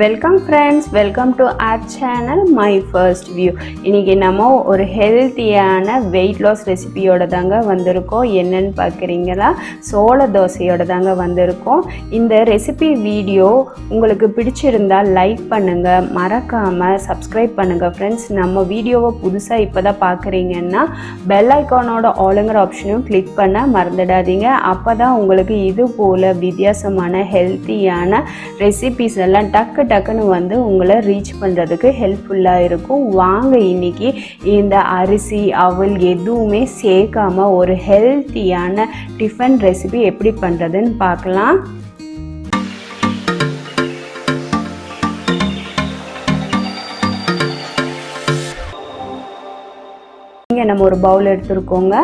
Welcome friends, welcome to our channel My First View. இன்னைக்கு நம்ம ஒரு ஹெல்த்தியான weight loss ரெசிபியோட தாங்க வந்திருக்கோம். என்னன்னு பார்க்குறீங்களா? சோள தோசையோட தாங்க வந்திருக்கோம். இந்த ரெசிபி வீடியோ உங்களுக்கு பிடிச்சிருந்தா லைக் பண்ணுங்க, மறக்காம சப்ஸ்கிரைப் பண்ணுங்க ஃப்ரெண்ட்ஸ். நம்ம வீடியோவை புதுசாக இப்போ தான் பார்க்குறீங்கன்னா பெல் ஐக்கானோட ஆளுங்கிற ஆப்ஷனும் கிளிக் பண்ண மறந்துடாதீங்க. அப்போ தான் உங்களுக்கு இது போல் வித்தியாசமான ஹெல்த்தியான ரெசிபிஸ் எல்லாம் டக்குன்னு வந்து உங்களை ரீச் பண்ணுறதுக்கு ஹெல்ப்ஃபுல்லாக இருக்கும். வாங்க இன்னைக்கு இந்த அரிசி அவல் எதுவுமே சேர்க்காம ஒரு ஹெல்த்தியான டிஃபன் ரெசிபி எப்படி பண்ணுறதுன்னு பார்க்கலாம். இங்கே நம்ம ஒரு பவுல் எடுத்துருக்கோங்க.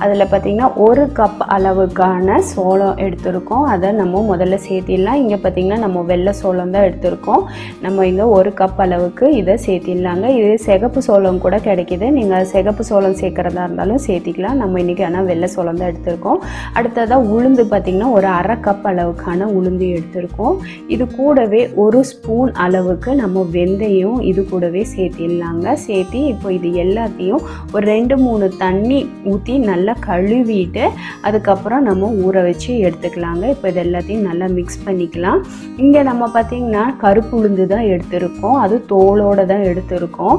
அதில் பார்த்திங்கன்னா 1 கப் அளவுக்கான சோளம் எடுத்துருக்கோம். அதை நம்ம முதல்ல சேர்த்திடலாம். இங்கே பார்த்திங்கன்னா நம்ம வெள்ளை சோளம் தான் எடுத்துருக்கோம். நம்ம இங்கே 1 கப் அளவுக்கு இதை சேர்த்திடலாங்க. இது சிகப்பு சோளம் கூட கிடைக்கிது. நீங்கள் சிகப்பு சோளம் சேர்க்குறதா இருந்தாலும் சேர்த்திக்கலாம். நம்ம இன்றைக்கி ஆனால் வெள்ளை சோளம் தான் எடுத்துருக்கோம். அடுத்ததாக உளுந்து பார்த்திங்கன்னா ஒரு 1/2 கப் அளவுக்கான உளுந்து எடுத்துருக்கோம். இது கூடவே 1 ஸ்பூன் அளவுக்கு நம்ம வெந்தயம் இது கூடவே சேர்த்திடலாங்க. சேர்த்தி இப்போ இது எல்லாத்தையும் ஒரு 2-3 தண்ணி ஊற்றி நல்லா கழுவிட்டு அதுக்கப்புறம் நம்ம ஊற வச்சு எடுத்துக்கலாங்க. இப்போ இது எல்லாத்தையும் நல்லா மிக்ஸ் பண்ணிக்கலாம். இங்கே நம்ம பார்த்திங்கன்னா கருப்பு உளுந்து தான் எடுத்துருக்கோம். அது தோலோடு தான் எடுத்துருக்கோம்.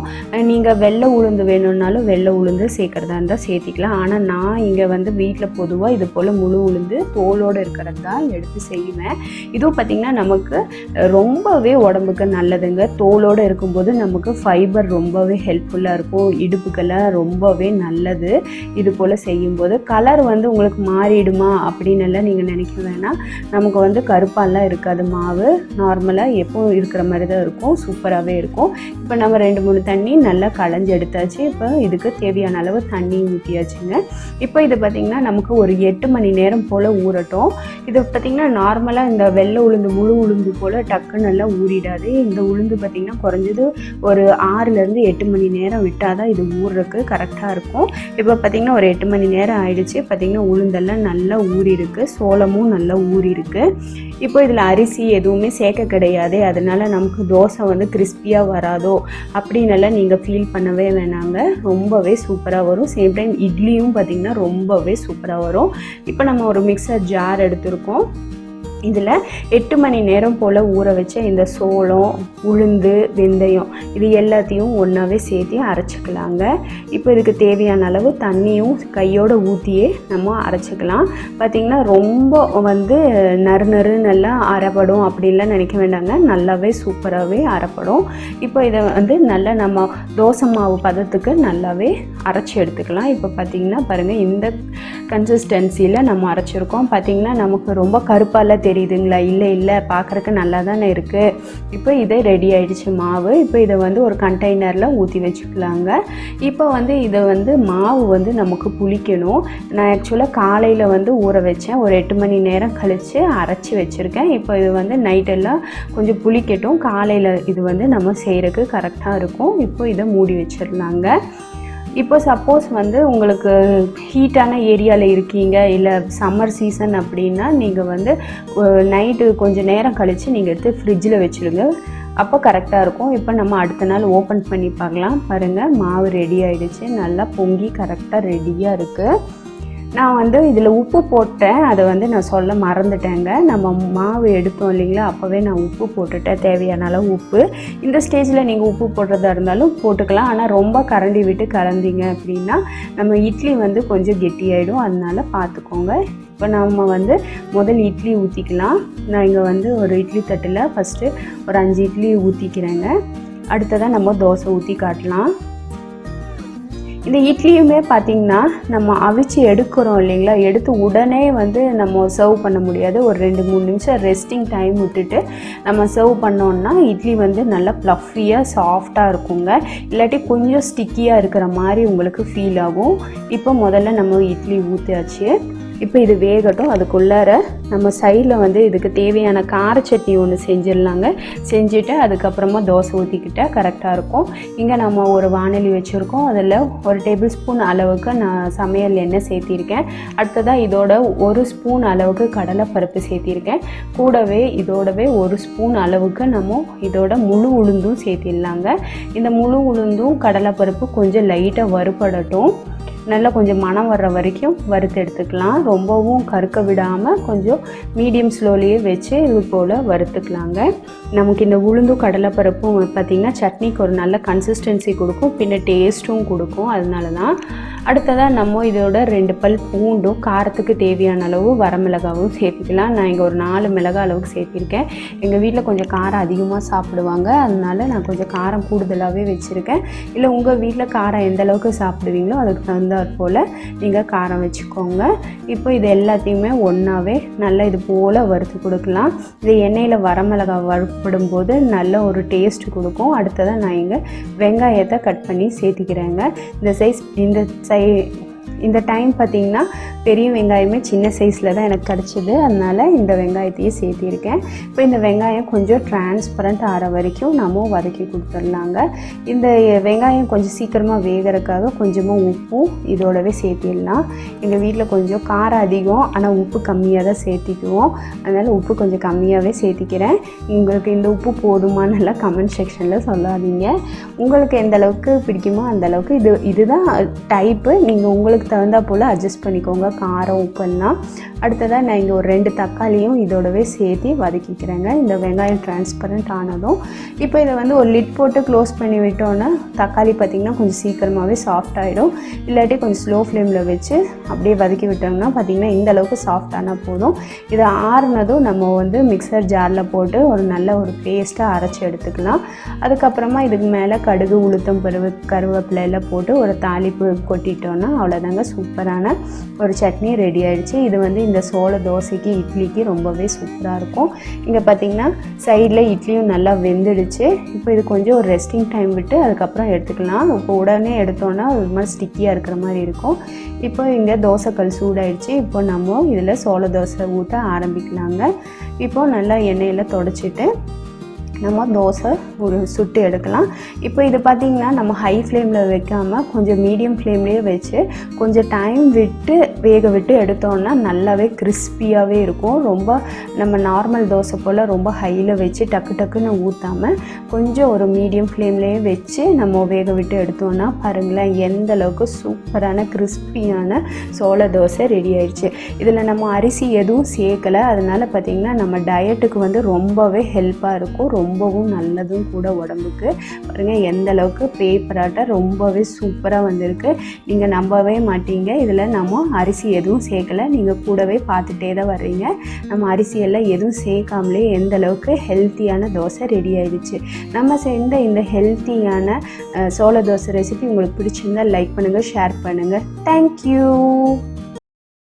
நீங்கள் வெள்ளை உளுந்து வேணும்னாலும் வெள்ளை உளுந்து சேர்க்குறதா இருந்தால் சேர்த்திக்கலாம். ஆனால் நான் இங்கே வந்து வீட்டில் பொதுவாக இது போல் முழு உளுந்து தோலோடு இருக்கிறது தான் எடுத்து செய்வேன். இதுவும் பார்த்திங்கன்னா நமக்கு ரொம்பவே உடம்புக்கு நல்லதுங்க. தோலோடு இருக்கும்போது நமக்கு ஃபைபர் ரொம்பவே ஹெல்ப்ஃபுல்லாக இருக்கும். இடுப்புக்கெல்லாம் ரொம்பவே நல்லது. இது போல் செய்யும்போது கலர் வந்து உங்களுக்கு மாறிடுமா அப்படின்னு எல்லாம் நீங்கள் நினைக்க வேணாம். நமக்கு வந்து கருப்பாலாம் இருக்காது. மாவு நார்மலாக எப்போ இருக்கிற மாதிரி தான் இருக்கும். சூப்பராகவே இருக்கும். இப்போ நம்ம 2-3 தண்ணி நல்லா களைஞ்சி எடுத்தாச்சு. இப்போ இதுக்கு தேவையான அளவு தண்ணி ஊற்றியாச்சுங்க. இப்போ இது பார்த்திங்கன்னா நமக்கு ஒரு 8 மணி நேரம் போல் ஊறட்டும். இது பார்த்திங்கன்னா நார்மலாக இந்த வெள்ளை உளுந்து முழு உளுந்து போல் டக்குன்னு நல்லா ஊறிடாது. இந்த உளுந்து பார்த்திங்கன்னா குறைஞ்சது ஒரு 6-8 மணி நேரம் விட்டால் தான் இது ஊறுறதுக்கு கரெக்டாக இருக்கும். இப்போ பார்த்திங்கன்னா ஒரு 8 மணி நேரம் ஆயிடுச்சு. பார்த்திங்கன்னா உளுந்தெல்லாம் நல்லா ஊறி இருக்குது. சோளமும் நல்லா ஊறி இருக்குது. இப்போ இதில் அரிசி எதுவுமே சேர்க்க கிடையாது. அதனால் நமக்கு தோசை வந்து கிறிஸ்பியாக வராதோ அப்படின்னெல்லாம் நீங்கள் ஃபீல் பண்ணவே வேணாங்க. ரொம்பவே சூப்பராக வரும். சேம் டைம் இட்லியும் பார்த்திங்கன்னா ரொம்பவே சூப்பராக வரும். இப்போ நம்ம ஒரு மிக்சர் ஜார் எடுத்துருக்கோம். இதில் 8 மணி நேரம் போல் ஊற வச்ச இந்த சோளம், உளுந்து, வெந்தயம் இது எல்லாத்தையும் ஒன்றாவே சேர்த்து அரைச்சிக்கலாங்க. இப்போ இதுக்கு தேவையான அளவு தண்ணியும் கையோடு ஊற்றியே நம்ம அரைச்சிக்கலாம். பார்த்திங்கன்னா ரொம்ப வந்து நறுநறுன்னெல்லாம் அரைப்படும் அப்படின்லாம் நினைக்க வேண்டாங்க. நல்லாவே சூப்பராகவே அரைப்படும். இப்போ இதை வந்து நல்லா நம்ம தோசை மாவு பதத்துக்கு நல்லாவே அரைச்சி எடுத்துக்கலாம். இப்போ பார்த்திங்கன்னா பாருங்கள், இந்த கன்சிஸ்டன்சியில் நம்ம அரைச்சிருக்கோம். பார்த்திங்கன்னா நமக்கு ரொம்ப கருப்பால் தெரியுதுங்களா? இல்லை பார்க்குறக்கு நல்லா தானே இருக்குது. இப்போ இதை ரெடி ஆகிடுச்சு மாவு. இப்போ இதை வந்து ஒரு கண்டெய்னரில் ஊற்றி வச்சுக்கலாங்க. இப்போ வந்து இதை வந்து மாவு வந்து நமக்கு புளிக்கணும். நான் ஆக்சுவலாக காலையில் வந்து ஊற வச்சேன். ஒரு 8 மணி நேரம் கழித்து அரைச்சி வச்சுருக்கேன். இப்போ இது வந்து நைட்டெல்லாம் கொஞ்சம் புளிக்கட்டும். காலையில் இது வந்து நம்ம செய்கிறதுக்கு கரெக்டாக இருக்கும். இப்போ இதை மூடி வச்சிடலாங்க. இப்போ சப்போஸ் வந்து உங்களுக்கு ஹீட்டான ஏரியாவில் இருக்கீங்க, இல்லை சம்மர் சீசன் அப்படின்னா நீங்கள் வந்து நைட்டு கொஞ்சம் நேரம் கழித்து நீங்கள் எடுத்து ஃப்ரிட்ஜில் வச்சுருங்க. அப்போ கரெக்டாக இருக்கும். இப்போ நம்ம அடுத்த நாள் ஓப்பன் பண்ணி பார்க்கலாம். பாருங்கள், மாவு ரெடி ஆகிடுச்சு. நல்லா பொங்கி கரெக்டாக ரெடியாக இருக்குது. நான் வந்து இதில் உப்பு போட்டேன். அதை வந்து நான் சொல்ல மறந்துட்டேங்க. நம்ம மாவு எடுத்தோம் இல்லைங்களா, அப்போவே நான் உப்பு போட்டுட்டேன், தேவையான அளவு உப்பு. இந்த ஸ்டேஜில் நீங்கள் உப்பு போடுறதா இருந்தாலும் போட்டுக்கலாம். ஆனால் ரொம்ப கரண்டி விட்டு கலந்தீங்க அப்படின்னா நம்ம இட்லி வந்து கொஞ்சம் கெட்டியாயிடும். அதனால பார்த்துக்கோங்க. இப்போ நம்ம வந்து முதல் இட்லி ஊற்றிக்கலாம். நான் இங்கே வந்து ஒரு இட்லி தட்டில் ஃபஸ்ட்டு ஒரு 5 இட்லி ஊற்றிக்கிறேங்க. அடுத்ததாக நம்ம தோசை ஊற்றி காட்டலாம். இந்த இட்லியுமே பார்த்திங்கன்னா நம்ம அவிச்சு எடுக்கிறோம் இல்லைங்களா, எடுத்து உடனே வந்து நம்ம சர்வ் பண்ண முடியாது. ஒரு 2-3 நிமிஷம் ரெஸ்டிங் டைம் விட்டுட்டு நம்ம சர்வ் பண்ணோன்னா இட்லி வந்து நல்லா ப்ளஃபியாக சாஃப்டாக இருக்குங்க. இல்லாட்டி கொஞ்சம் ஸ்டிக்கியாக இருக்கிற மாதிரி உங்களுக்கு ஃபீல் ஆகும். இப்போ முதல்ல நம்ம இட்லி ஊற்றியாச்சு. இப்போ இது வேகட்டும். அதுக்குள்ளார நம்ம சைடில் வந்து இதுக்கு தேவையான கார சட்னி ஒன்று செஞ்சிடலாங்க. செஞ்சுட்டு அதுக்கப்புறமா தோசை ஊற்றிக்கிட்டால் கரெக்டாக இருக்கும். இங்கே நம்ம ஒரு வாணலி வச்சுருக்கோம். அதில் 1 டேபிள் ஸ்பூன் அளவுக்கு நான் சமையல் எண்ணெய் சேர்த்திருக்கேன். அடுத்ததாக இதோட 1 ஸ்பூன் அளவுக்கு கடலைப்பருப்பு சேர்த்திருக்கேன். கூடவே இதோடவே 1 ஸ்பூன் அளவுக்கு நம்ம இதோட முழு உளுந்தும் சேர்த்திடலாங்க. இந்த முழு உளுந்தும் கடலைப்பருப்பு கொஞ்சம் லைட்டாக வறுபடட்டும். நல்லா கொஞ்சம் மணம் வர்ற வரைக்கும் வறுத்து எடுத்துக்கலாம். ரொம்பவும் கருக்க விடாமல் கொஞ்சம் மீடியம் ஸ்லோலியே வச்சு இது போல் வறுத்துக்கலாங்க. நமக்கு இந்த உளுந்தும் கடலைப்பருப்பும் பார்த்திங்கன்னா சட்னிக்கு ஒரு நல்ல கன்சிஸ்டன்சி கொடுக்கும், பின்ன டேஸ்ட்டும் கொடுக்கும். அதனால தான். அடுத்ததாக நம்ம இதோட 2 பல் பூண்டும் காரத்துக்கு தேவையான அளவு வரமிளகாவும் சேர்த்திக்கலாம். நான் இங்கே ஒரு 4 மிளகாய் அளவுக்கு சேர்த்திருக்கேன். எங்கள் வீட்டில் கொஞ்சம் காரம் அதிகமாக சாப்பிடுவாங்க, அதனால நான் கொஞ்சம் காரம் கூடுதலாகவே வச்சுருக்கேன். இல்லை உங்கள் வீட்டில் காரம் எந்த அளவுக்கு சாப்பிடுவீங்களோ அதுக்கு தகுந்தாற் போல் நீங்கள் காரம் வச்சுக்கோங்க. இப்போ இது எல்லாத்தையுமே ஒன்றாவே நல்லா இது போல் வறுத்து கொடுக்கலாம். இது எண்ணெயில் வரமிளகாய் வறுப்படும் போது நல்ல ஒரு டேஸ்ட் கொடுக்கும். அடுத்ததாக நான் இங்கே வெங்காயத்தை கட் பண்ணி சேர்த்திக்கிறேங்க. இந்த டைம் பார்த்திங்கன்னா பெரிய வெங்காயமே சின்ன சைஸில் தான் எனக்கு கிடச்சிது, அதனால் இந்த வெங்காயத்தையும் சேர்த்திருக்கேன். இப்போ இந்த வெங்காயம் கொஞ்சம் டிரான்ஸ்பரண்ட் ஆகிற வரைக்கும் நம்ம வதக்கி கொடுத்துடலாங்க. இந்த வெங்காயம் கொஞ்சம் சீக்கிரமாக வேகிறதுக்காக கொஞ்சமாக உப்பும் இதோடவே சேர்த்திடலாம். எங்கள் வீட்டில் கொஞ்சம் காரம் அதிகம், ஆனால் உப்பு கம்மியாக தான் சேர்த்திக்குவோம். அதனால் உப்பு கொஞ்சம் கம்மியாகவே சேர்த்திக்கிறேன். உங்களுக்கு இந்த உப்பு போதுமானல கமெண்ட் செக்ஷனில் சொல்லாதீங்க. உங்களுக்கு எந்த அளவுக்கு பிடிக்குமோ அந்த அளவுக்கு இதுதான் டைப்பு. நீங்கள் உங்களுக்கு தகுந்தா போல் அட்ஜஸ்ட் பண்ணிக்கோங்க காரம் உப்பெல்லாம். அடுத்ததாக நான் இங்கே ஒரு 2 தக்காளியும் இதோடவே சேர்த்து வதக்கிக்கிறேங்க. இந்த வெங்காயம் டிரான்ஸ்பரண்ட் ஆனதும் இப்போ இதை வந்து ஒரு லிட் போட்டு க்ளோஸ் பண்ணி விட்டோன்னா தக்காளி பார்த்திங்கன்னா கொஞ்சம் சீக்கிரமாகவே சாஃப்ட் ஆகிடும். இல்லாட்டி கொஞ்சம் ஸ்லோ ஃப்ளேமில் வச்சு அப்படியே வதக்கி விட்டோம்னா பார்த்திங்கன்னா இந்த அளவுக்கு சாஃப்டானால் போதும். இதை ஆறுனதும் நம்ம வந்து மிக்சர் ஜாரில் போட்டு ஒரு நல்ல ஒரு பேஸ்ட்டாக அரைச்சி எடுத்துக்கலாம். அதுக்கப்புறமா இதுக்கு மேலே கடுகு உளுத்தம் கருவேப்பிலையில் போட்டு ஒரு தாளிப்பு கொட்டிட்டோன்னா அவ்வளோதாங்க, சூப்பரான ஒரு சட்னி ரெடி ஆகிடுச்சு. இது வந்து இந்த சோள தோசைக்கு இட்லிக்கு ரொம்பவே சூப்பராக இருக்கும். இங்கே பார்த்திங்கன்னா சைடில் இட்லியும் நல்லா வெந்துடுச்சு. இப்போ இது கொஞ்சம் ஒரு ரெஸ்டிங் டைம் விட்டு அதுக்கப்புறம் எடுத்துக்கலாம். இப்போ உடனே எடுத்தோன்னா ஒரு மாதிரி ஸ்டிக்கியாக இருக்கிற மாதிரி இருக்கும். இப்போ இங்கே தோசைக்கல் சூடாயிடுச்சு. இப்போ நம்ம இதில் சோள தோசை ஊற்ற ஆரம்பிக்கலாங்க. இப்போ நல்லா எண்ணெயில் தொடச்சிட்டு நம்ம தோசை ஒரு சுட்டு எடுக்கலாம். இப்போ இது பார்த்திங்கன்னா நம்ம ஹை ஃப்ளேமில் வைக்காமல் கொஞ்சம் மீடியம் ஃப்ளேம்லேயே வச்சு கொஞ்சம் டைம் விட்டு வேக விட்டு எடுத்தோன்னா நல்லாவே கிறிஸ்பியாகவே இருக்கும். ரொம்ப நம்ம நார்மல் தோசை போல் ரொம்ப ஹையில் வச்சு டக்குன்னு ஊற்றாமல் கொஞ்சம் ஒரு மீடியம் ஃப்ளேம்லேயே வச்சு நம்ம வேக விட்டு எடுத்தோன்னா பாருங்களேன் எந்த அளவுக்கு சூப்பரான கிறிஸ்பியான சோள தோசை ரெடி ஆயிடுச்சு. இதில் நம்ம அரிசி எதுவும் சேர்க்கலை, அதனால் பார்த்திங்கன்னா நம்ம டயட்டுக்கு வந்து ரொம்பவே ஹெல்ப்பாக இருக்கும், ரொம்பவும் நல்லதும் கூட உடம்புக்கு. பாருங்கள் எந்த அளவுக்கு பேப்பராட்ட ரொம்பவே சூப்பராக வந்திருக்கு. நீங்கள் நம்பவே மாட்டீங்க, இதில் நம்ம அரிசி எதுவும் சேர்க்கலை. நீங்கள் கூடவே பார்த்துட்டே தான் வர்றீங்க. நம்ம அரிசியெல்லாம் எதுவும் சேர்க்காமலே எந்த அளவுக்கு ஹெல்த்தியான தோசை ரெடி ஆயிடுச்சு. நம்ம செஞ்ச இந்த ஹெல்த்தியான சோள தோசை ரெசிபி உங்களுக்கு பிடிச்சிருந்தால் லைக் பண்ணுங்கள், ஷேர் பண்ணுங்கள். தேங்க்யூ.